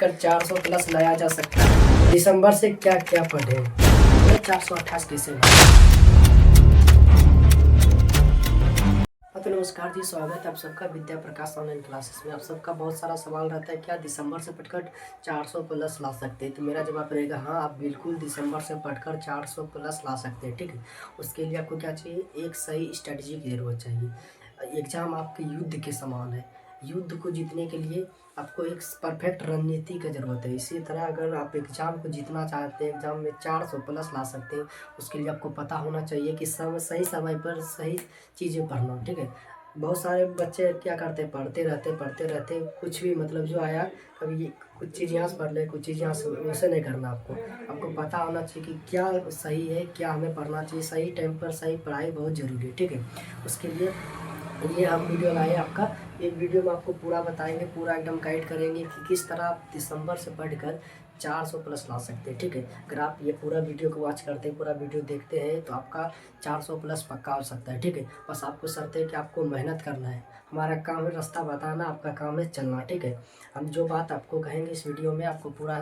पढ़कर 400 प्लस लाया जा सकता है। दिसंबर से क्या क्या पढ़े? 428 दिसंबर। तो नमस्कार जी, स्वागत है आप सबका विद्या प्रकाश ऑनलाइन क्लासेस में। आप सबका बहुत सारा सवाल रहता है, क्या दिसंबर से पढ़कर 400 प्लस ला सकते हैं? तो मेरा जवाब रहेगा हाँ, आप बिल्कुल दिसंबर से पढ़कर 400 प्लस ला सकते हैं। ठीक है, उसके लिए आपको क्या चाहिए? एक सही स्ट्रेटजी की ज़रूरत चाहिए। एग्ज़ाम आपके युद्ध के समान है। युद्ध को जीतने के लिए आपको एक परफेक्ट रणनीति की ज़रूरत है। इसी तरह अगर आप एग्ज़ाम को जीतना चाहते हैं, एग्ज़ाम में 400 प्लस ला सकते हैं, उसके लिए आपको पता होना चाहिए कि सही समय पर सही चीज़ें पढ़ना। ठीक है, बहुत सारे बच्चे क्या करते हैं, पढ़ते रहते कुछ भी मतलब जो आया, कभी कुछ चीज़ यहाँ से पढ़ ले, कुछ चीज़ यहाँ से, वैसे नहीं करना। आपको पता होना चाहिए कि क्या सही है, क्या हमें पढ़ना चाहिए। सही टाइम पर सही पढ़ाई बहुत ज़रूरी है। ठीक है, उसके लिए ये हम वीडियो लाए आपका। एक वीडियो में आपको पूरा बताएंगे, पूरा एकदम गाइड करेंगे कि किस तरह आप दिसंबर से पढ़कर 400 प्लस ला सकते हैं। ठीक है, अगर आप ये पूरा वीडियो को वॉच करते हैं, पूरा वीडियो देखते हैं, तो आपका 400 प्लस पक्का हो सकता है। ठीक है, बस आपको शर्त है कि आपको मेहनत करना है। हमारा काम है रास्ता बताना, आपका काम है चलना। ठीक है, हम जो बात आपको कहेंगे इस वीडियो में, आपको पूरा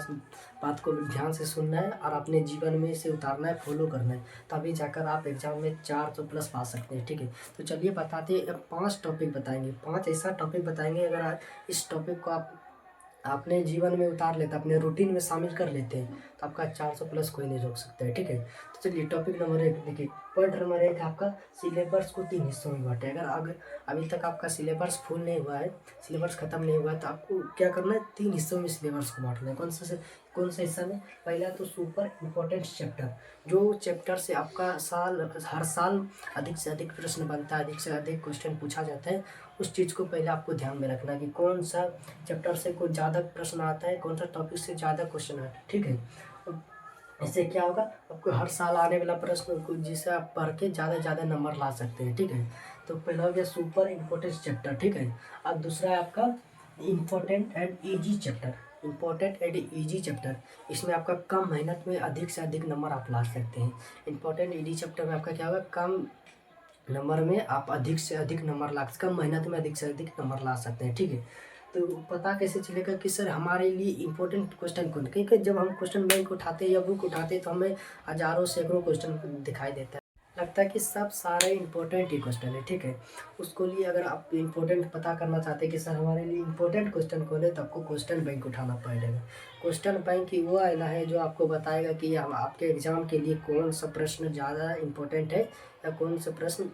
बात को ध्यान से सुनना है और अपने जीवन में इसे उतारना है, फॉलो करना है, तभी जाकर आप एग्जाम में 400 प्लस पा सकते हैं। ठीक है, तो चलिए बताते हैं। 5 टॉपिक बताएंगे, 5 ऐसा टॉपिक बताएंगे, अगर इस टॉपिक को आप अपने जीवन में उतार लेते, अपने रूटीन में शामिल कर लेते हैं, तो आपका 400 प्लस कोई नहीं रोक सकता है। ठीक है, तो चलिए टॉपिक नंबर 1 देखिए। पॉइंट नंबर 1 आपका सिलेबस को 3 हिस्सों में बांटे। अगर अभी तक आपका सिलेबस फुल नहीं हुआ है, सिलेबस खत्म नहीं हुआ है, तो आपको क्या करना है? 3 हिस्सों में सिलेबस को बांटना है। कौन सा हिस्सा में? पहला तो सुपर इम्पोर्टेंट चैप्टर, जो चैप्टर से आपका हर साल अधिक से अधिक प्रश्न बनता है, अधिक से अधिक क्वेश्चन पूछा जाता है। उस चीज़ को पहले आपको ध्यान में रखना कि कौन सा चैप्टर से कोई ज़्यादा प्रश्न आता है, कौन सा टॉपिक से ज़्यादा क्वेश्चन आता है। ठीक है, इससे क्या होगा? आपको हर साल आने वाला प्रश्न को जिसे आप पढ़ के ज़्यादा नंबर ला सकते हैं। ठीक है, तो पहला हो गया सुपर इम्पोर्टेंट चैप्टर। ठीक है, अब दूसरा है आपका important and easy chapter. Important and easy chapter, इसमें आपका कम मेहनत में अधिक से अधिक नंबर आप ला सकते हैं। इम्पोर्टेंट ईजी चैप्टर में आपका क्या होगा? कम नंबर में आप अधिक से अधिक नंबर ला, कम मेहनत में अधिक से अधिक नंबर ला सकते हैं। ठीक है, तो पता कैसे चलेगा कि सर हमारे लिए इम्पोर्टेंट क्वेश्चन कौन? क्योंकि जब हम क्वेश्चन बैंक उठाते हैं या बुक उठाते हैं, तो हमें हज़ारों सैकड़ों क्वेश्चन दिखाई देता है, लगता है कि सब सारे इम्पोर्टेंट ही क्वेश्चन है। ठीक है, उसको लिए अगर आप इम्पोर्टेंट पता करना चाहते हैं कि सर हमारे लिए इम्पोर्टेंट क्वेश्चन कौन है, तो आपको क्वेश्चन बैंक उठाना पड़ेगा। क्वेश्चन बैंक की वो आईना है जो आपको बताएगा कि हम आपके एग्जाम के लिए कौन सा प्रश्न ज़्यादा इम्पोर्टेंट है या कौन सा प्रश्न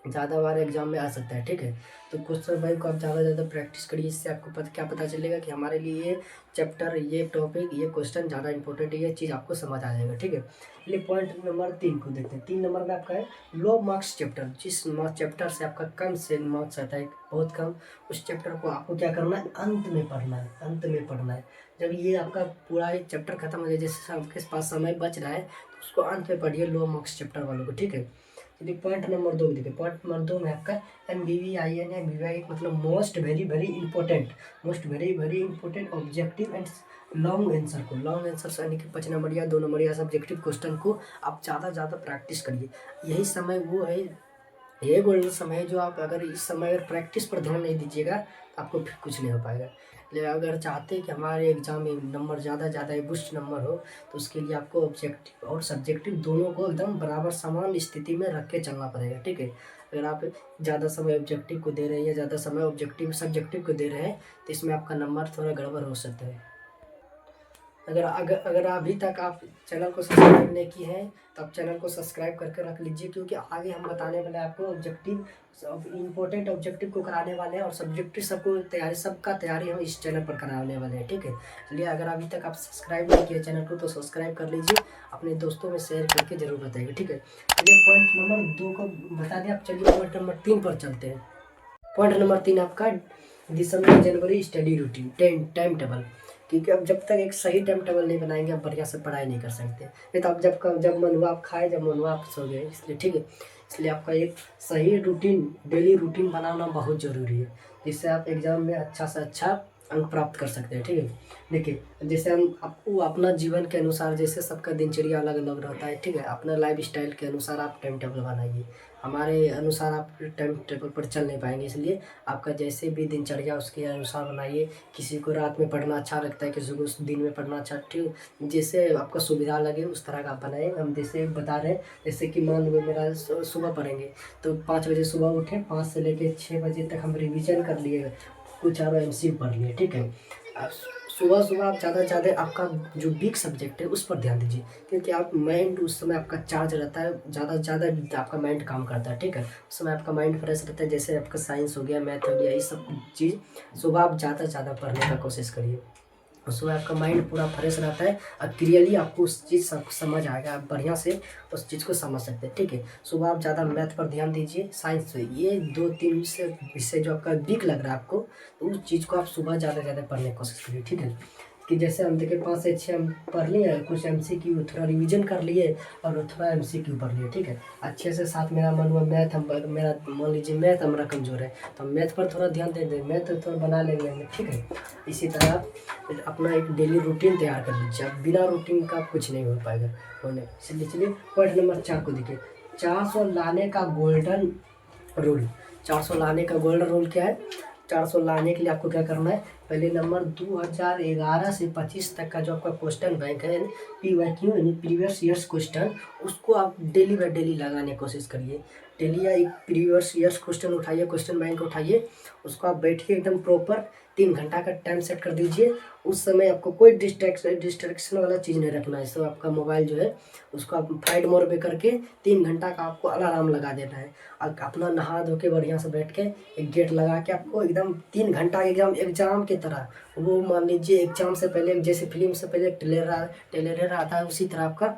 ज़्यादा बार एग्जाम में आ सकता है। ठीक है, तो क्वेश्चन बैंक को आप ज़्यादा प्रैक्टिस करिए। इससे आपको क्या पता चलेगा कि हमारे लिए ये चैप्टर, ये टॉपिक, ये क्वेश्चन ज़्यादा इंपॉर्टेंट है, ये चीज़ आपको समझ आ जाएगा। ठीक है, चलिए पॉइंट नंबर 3 को देखते हैं। 3 नंबर में आपका है लो मार्क्स चैप्टर। जिस चैप्टर से आपका कम से मार्क्स आता है, बहुत कम, उस चैप्टर को आपको क्या करना है? अंत में पढ़ना है, अंत में पढ़ना है। जब ये आपका पूरा एक चैप्टर खत्म हो जाए, जैसे आपके पास समय बच रहा है, तो उसको अंत में पढ़िए, लो मार्क्स चैप्टर वालों को। ठीक है, चलिए पॉइंट नंबर 2 देखिए। पॉइंट नंबर 2 में आपका MBVIN मतलब most very very important objective and long answer को, लॉन्ग आंसर यानी कि 5 नंबर या 2 नंबर या सब्जेक्टिव क्वेश्चन को आप ज़्यादा प्रैक्टिस करिए। यही समय वो है, ये गोल्डन समय है जो आप अगर इस समय अगर प्रैक्टिस पर ध्यान नहीं दीजिएगा, तो आपको फिर कुछ नहीं हो पाएगा। इसलिए अगर चाहते हैं कि हमारे एग्जाम में नंबर ज़्यादा बुस्ट नंबर हो, तो उसके लिए आपको ऑब्जेक्टिव और सब्जेक्टिव दोनों को एकदम बराबर समान स्थिति में रख के चलना पड़ेगा। ठीक है, अगर आप ज़्यादा समय ऑब्जेक्टिव को दे रहे हैं या ज़्यादा समय ऑब्जेक्टिव सब्जेक्टिव को दे रहे हैं, तो इसमें आपका नंबर थोड़ा गड़बड़ हो सकता है। अगर अभी तक आप चैनल को सब्सक्राइब नहीं किए हैं, तो आप चैनल को सब्सक्राइब करके रख लीजिए, क्योंकि आगे हम बताने वाले हैं आपको ऑब्जेक्टिव, इंपॉर्टेंट ऑब्जेक्टिव को कराने वाले हैं, और सब्जेक्टिव सबका तैयारी हम इस चैनल पर कराने वाले हैं। ठीक है, चलिए अगर अभी तक आप सब्सक्राइब नहीं किए चैनल को, तो सब्सक्राइब कर लीजिए, अपने दोस्तों में शेयर करके जरूर बताइए। ठीक है, चलिए पॉइंट नंबर 2 को बता दें आप। चलिए पॉइंट नंबर 3 पर चलते हैं। पॉइंट नंबर 3 आपका दिसंबर जनवरी स्टडी रूटीन टाइम टेबल। क्योंकि अब जब तक एक सही टाइम टेबल नहीं बनाएंगे, आप बढ़िया से पढ़ाई नहीं कर सकते। नहीं तो आप जब मन हुआ आप खाए, जब मन हुआ आप सो गए। इसलिए ठीक है, इसलिए आपका एक सही रूटीन, डेली रूटीन बनाना बहुत ज़रूरी है, जिससे आप एग्ज़ाम में अच्छा से अच्छा अंक प्राप्त कर सकते हैं। ठीक है, देखिए जैसे हम आपको अपना जीवन के अनुसार, जैसे सबका दिनचर्या अलग अलग रहता है, ठीक है, अपना लाइफ स्टाइल के अनुसार आप टाइम टेबल बनाइए। हमारे अनुसार आप टाइम टेबल पर चल नहीं पाएंगे, इसलिए आपका जैसे भी दिनचर्या उसके अनुसार बनाइए। किसी को रात में पढ़ना अच्छा लगता है, किसी को दिन में पढ़ना अच्छा, ठीक, जैसे आपका सुविधा लगे उस तरह का आप बनाए। हम जैसे बता रहे हैं, जैसे कि मान लो मेरा सुबह पढ़ेंगे तो 5 बजे सुबह उठे, 5 से लेके 6 बजे तक हम रिवीजन कर लिए, कुछ चारों एमसीक्यू पढ़ लिए। ठीक है, सुबह सुबह आप ज़्यादा से ज़्यादा आपका जो वीक सब्जेक्ट है उस पर ध्यान दीजिए, क्योंकि आप माइंड उस समय आपका चार्ज रहता है, ज़्यादा से ज़्यादा आपका माइंड काम करता है। ठीक है, उस समय आपका माइंड फ्रेश रहता है, जैसे आपका साइंस हो गया, मैथ हो गया, ये सब चीज़ सुबह आप ज़्यादा से ज़्यादा पढ़ने का कोशिश करिए। उसमें आपका माइंड पूरा फ्रेश रहता है और क्लियरली आपको उस चीज़ सब समझ आएगा, आप बढ़िया से उस चीज़ को समझ सकते हैं। ठीक है, सुबह आप ज़्यादा मैथ पर ध्यान दीजिए, साइंस पे, ये 2-3 विषय जो आपका वीक लग रहा है आपको, तो उस चीज़ को आप सुबह ज़्यादा से ज़्यादा पढ़ने की कोशिश करिए। ठीक है, कि जैसे हम देखिए 5 से 6 हम पढ़ लिए, कुछ एमसीक्यू थोड़ा रिवीजन कर लिए और थोड़ा एमसीक्यू पढ़ लिए। ठीक है, अच्छे से साथ मेरा मन हुआ मैथ, हम मेरा मान लीजिए मैथ हमारा कमज़ोर है तो हम मैथ पर थोड़ा ध्यान दे दें, मैथ थोड़ा बना लेंगे हम। ठीक है, इसी तरह आप अपना एक डेली रूटीन तैयार कर लीजिए। आप बिना रूटीन का कुछ नहीं हो पाएगा होने। चलिए चलिए पॉइंट नंबर 4 को देखिए, 400 लाने का गोल्डन रूल। 400 लाने का गोल्डन रूल क्या है? 400 लाने के लिए आपको क्या करना है? पहले नंबर 2011 से 25 तक का जो आपका क्वेश्चन बैंक है, PYQ यानी प्रीवियस ईयर्स क्वेश्चन, उसको आप डेली बाय डेली लगाने की कोशिश करिए। डेली या एक प्रीवियस ईयर्स क्वेश्चन उठाइए, क्वेश्चन बैंक उठाइए, उसको आप बैठिए एकदम प्रॉपर 3 घंटा का टाइम सेट कर दीजिए। उस समय आपको कोई डिस्ट्रैक्शन वाला चीज़ नहीं रखना है। तो आपका मोबाइल जो है उसको आप फ्लाइट मोड पे करके 3 घंटा का आपको अलार्म लगा देना है। और अपना नहा धो के बढ़िया से बैठ के एक गेट लगा के आपको एकदम 3 घंटा एग्जाम की तरह, वो मान लीजिए एग्जाम से पहले जैसे फिल्म से पहले टेलर आता है, उसी तरह आपका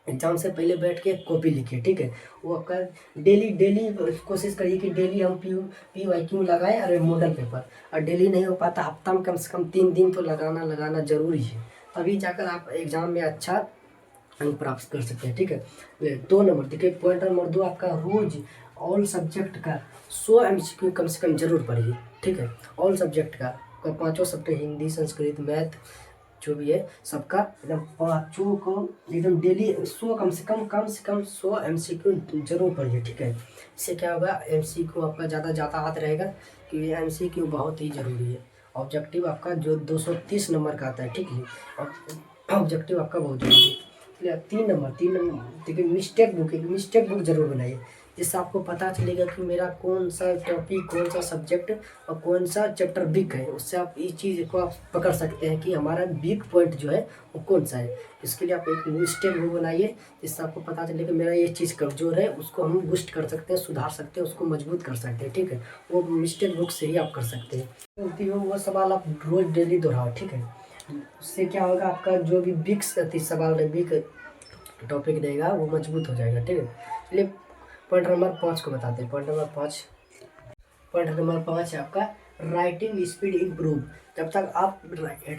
एग्जाम से पहले बैठ के कॉपी लिखिए। ठीक है, वो आपका डेली डेली कोशिश करिए कि डेली हम PYQ लगाएं, अरे मॉडल पेपर। और डेली नहीं हो पाता, हफ्ता में कम से कम 3 दिन तो लगाना ज़रूरी है, तभी जाकर आप एग्ज़ाम में अच्छा अंक प्राप्त कर सकते हैं। ठीक है, 2 नंबर देखिए, पॉइंट नंबर 2 आपका रोज ऑल सब्जेक्ट का 100 MCQ कम से कम जरूर पढ़िए। ठीक है, ऑल सब्जेक्ट का 5 सब्जेक्ट, हिंदी, संस्कृत, मैथ, जो भी है सबका एकदम 5 को एकदम डेली 100 कम से कम 100 MCQ जरूर पढ़िए। ठीक है, इससे क्या होगा, MCQ आपका ज़्यादा यातायात रहेगा, क्योंकि MCQ बहुत ही ज़रूरी है। ऑब्जेक्टिव आपका जो 230 नंबर का आता है, ठीक है, और ऑब्जेक्टिव आपका बहुत जरूरी है। इसलिए 3 नंबर देखिए, मिस्टेक बुक जरूर बनाइए, जिससे आपको पता चलेगा कि मेरा कौन सा टॉपिक, कौन सा सब्जेक्ट और कौन सा चैप्टर वीक है। उससे आप इस चीज़ को आप पकड़ सकते हैं कि हमारा वीक पॉइंट जो है वो कौन सा है। इसके लिए आप एक मिस्टेक बुक बनाइए, जिससे आपको पता चले कि मेरा ये चीज़ कमज़ोर है, उसको हम बूस्ट कर सकते हैं, सुधार सकते हैं, उसको मजबूत कर सकते हैं। ठीक है, वो मिस्टेक बुक से ही आप कर सकते हैं। गलती हो वो सवाल आप रोज़ डेली दोहराओ। ठीक है, उससे क्या होगा, आपका जो भी वीक सवाल वीक टॉपिक रहेगा वो मजबूत हो जाएगा। ठीक है, चलिए पॉइंट नंबर 5 को बताते हैं। पॉइंट नंबर 5 है आपका राइटिंग स्पीड इम्प्रूव। जब तक आप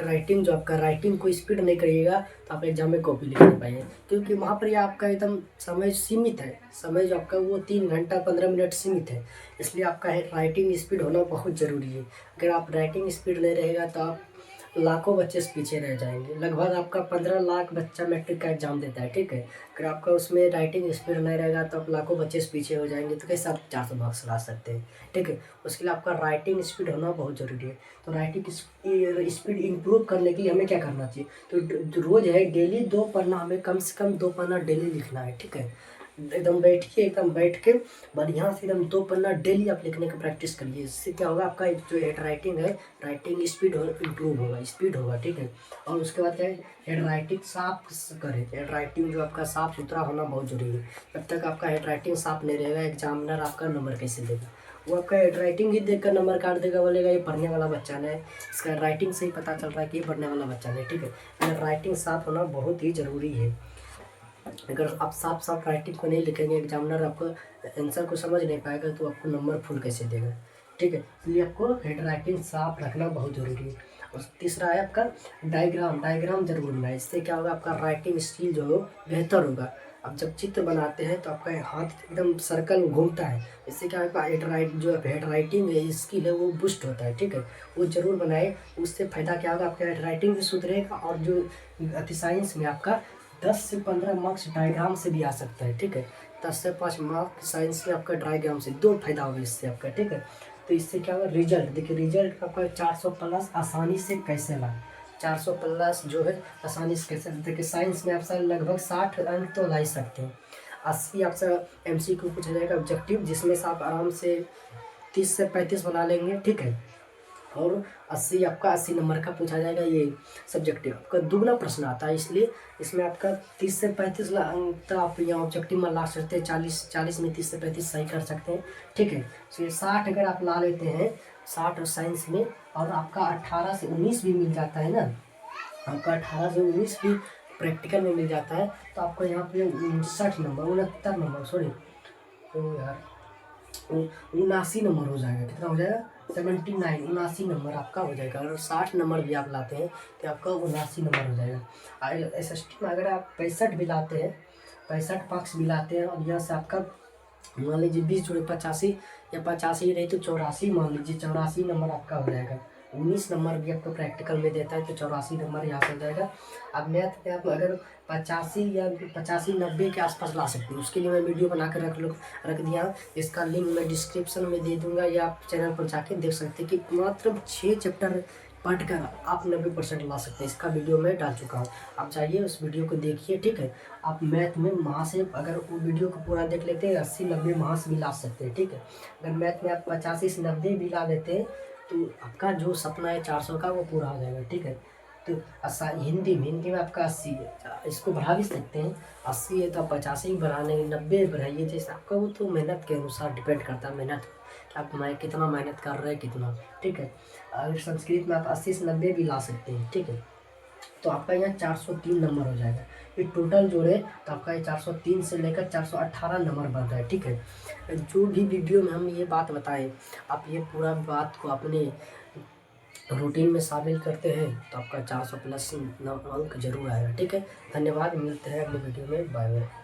राइटिंग जो आपका राइटिंग को स्पीड नहीं करिएगा तो आप एग्जाम में कॉपी लिख नहीं पाएंगे, क्योंकि वहाँ पर यह आपका एकदम समय सीमित है। समय जो आपका वो 3 घंटा 15 मिनट सीमित है, इसलिए आपका राइटिंग स्पीड होना बहुत ज़रूरी है। अगर आप राइटिंग स्पीड नहीं रहेगा तो आप लाखों बच्चे से पीछे रह जाएंगे। लगभग आपका 15 लाख बच्चा मैट्रिक का एग्जाम देता है। ठीक है, अगर आपका उसमें राइटिंग स्पीड नहीं रहेगा तो आप लाखों बच्चे से पीछे हो जाएंगे, तो कैसे आप 400 मार्क्स ला सकते हैं। ठीक है, उसके लिए आपका राइटिंग स्पीड होना बहुत ज़रूरी है। तो राइटिंग स्पीड इम्प्रूव करने के लिए हमें क्या करना चाहिए, तो रोज़ है डेली 2 पन्ना, हमें कम से कम 2 पन्ना डेली लिखना है। ठीक है, एकदम बैठ के बढ़िया से एकदम 2 पन्ना डेली आप लिखने का प्रैक्टिस करिए। इससे क्या होगा, आपका जो हेड राइटिंग है, राइटिंग स्पीड इम्प्रूव होगा, स्पीड होगा। ठीक है, और उसके बाद क्या है, हेड राइटिंग साफ करें। हेड राइटिंग जो आपका साफ सुथरा होना बहुत जरूरी है। जब तक आपका हेड राइटिंग साफ नहीं रहेगा, एग्जामिनर आपका नंबर कैसे देगा? वो आपका हेड राइटिंग ही देखकर नंबर काट देगा, बोलेगा ये पढ़ने वाला बच्चा नहीं है। इसका राइटिंग से ही पता चल रहा है कि ये पढ़ने वाला बच्चा नहीं। ठीक है, राइटिंग साफ होना बहुत ही ज़रूरी है। अगर आप साफ राइटिंग को नहीं लिखेंगे, एग्जामिनर आपको आंसर को समझ नहीं पाएगा, तो आपको नंबर फुल कैसे देगा? ठीक है, इसलिए आपको हेड राइटिंग साफ रखना बहुत ज़रूरी है। और तीसरा है आपका डायग्राम जरूर बनाए। इससे क्या होगा, आपका राइटिंग स्किल जो है बेहतर होगा। अब जब चित्र बनाते हैं तो आपका हाथ एकदम सर्कल घूमता है, इससे क्या होगा, हेड राइटिंग स्किल है वो बूस्ट होता है, ठीक है। वो ज़रूर बनाए, उससे फ़ायदा क्या होगा, आपका हेड राइटिंग भी सुधरेगा और जो अति साइंस में आपका 10 से 15 मार्क्स डायग्राम से भी आ सकता है, ठीक है। 10 से 5 मार्क्स साइंस में आपका डायग्राम से, 2 फायदा होगा इससे आपका, ठीक है। तो इससे क्या होगा, रिजल्ट देखिए, रिजल्ट आपका 400 प्लस आसानी से कैसे लाए, 400 प्लस जो है आसानी से कैसे, देखिए साइंस में आपसे लगभग 60 अंक तो ला ही सकते हैं। 80 आपसे MCQ पूछा जाएगा ऑब्जेक्टिव, जिसमें से आप आराम से 30 से 35 बना लेंगे, ठीक है। और 80 नंबर का पूछा जाएगा ये सब्जेक्टिव, आपका दुगना प्रश्न आता है, इसलिए इसमें आपका 30 से 35 अंक तक आप यहाँ ऑब्जेक्टिव में ला सकते हैं, 40 में 30 से 35 सही कर सकते हैं, ठीक है। तो ये 60 अगर आप ला लेते हैं, 60 और साइंस में, और आपका 18 से 19 भी मिल जाता है ना, आपका 18 से 19 भी प्रैक्टिकल में मिल जाता है, तो आपको यहाँ पे 69 नंबर सॉरी, तो यार 79 नंबर हो जाएगा, कितना हो जाएगा, 79, 79 नंबर आपका हो जाएगा। अगर 60 नंबर भी आप लाते हैं तो आपका 79 नंबर हो जाएगा। SST में अगर आप 65 भी लाते हैं, 65 मार्क्स भी लाते हैं, और यहाँ से आपका मान लीजिए 20 जोड़े 85, या 85 नहीं तो 84, मान लीजिए 84 नंबर आपका हो जाएगा। 19 नंबर भी आपको प्रैक्टिकल में देता है, तो 84 नंबर यहाँ से हो जाएगा। अब मैथ में आप अगर 85 या 85-90 के आसपास ला सकते हैं, उसके लिए मैं वीडियो बना कर रख दिया, इसका लिंक मैं डिस्क्रिप्शन में दे दूंगा, या आप चैनल पर जाके देख सकते हैं कि मात्र 6 चैप्टर पढ़कर आप 90% ला सकते हैं, इसका वीडियो मैं डाल चुका हूँ, आप जाइए उस वीडियो को देखिए, ठीक है। आप मैथ में वहाँ से अगर वो वीडियो को पूरा देख लेते हैं, 80-90 वहाँ से भी ला सकते हैं, ठीक है। अगर मैथ में आप 85 से 90 भी ला देते हैं, तो आपका जो सपना है 400 का वो पूरा हो जाएगा, ठीक है। तो हिंदी में आपका 80 है, इसको बढ़ा भी सकते हैं, 80 है तो आप 85 बढ़ाने, 90 बढ़ाइए, जैसे आपका वो तो मेहनत के अनुसार डिपेंड करता है, मेहनत कि आप कितना मेहनत कर रहे हैं, कितना, ठीक है। अगर संस्कृत में आप 80 से 90 भी ला सकते हैं, ठीक है। तो आपका यहाँ 403 नंबर हो जाएगा, ये टोटल जोड़े तो आपका ये 403 से लेकर 418 नंबर बन रहा है, ठीक है। जो भी वीडियो में हम ये बात बताएं, आप ये पूरा बात को अपने रूटीन में शामिल करते हैं, तो आपका 400 प्लस अंक जरूर आएगा, ठीक है। धन्यवाद, मिलते हैं अगले वीडियो में, बाय बाय।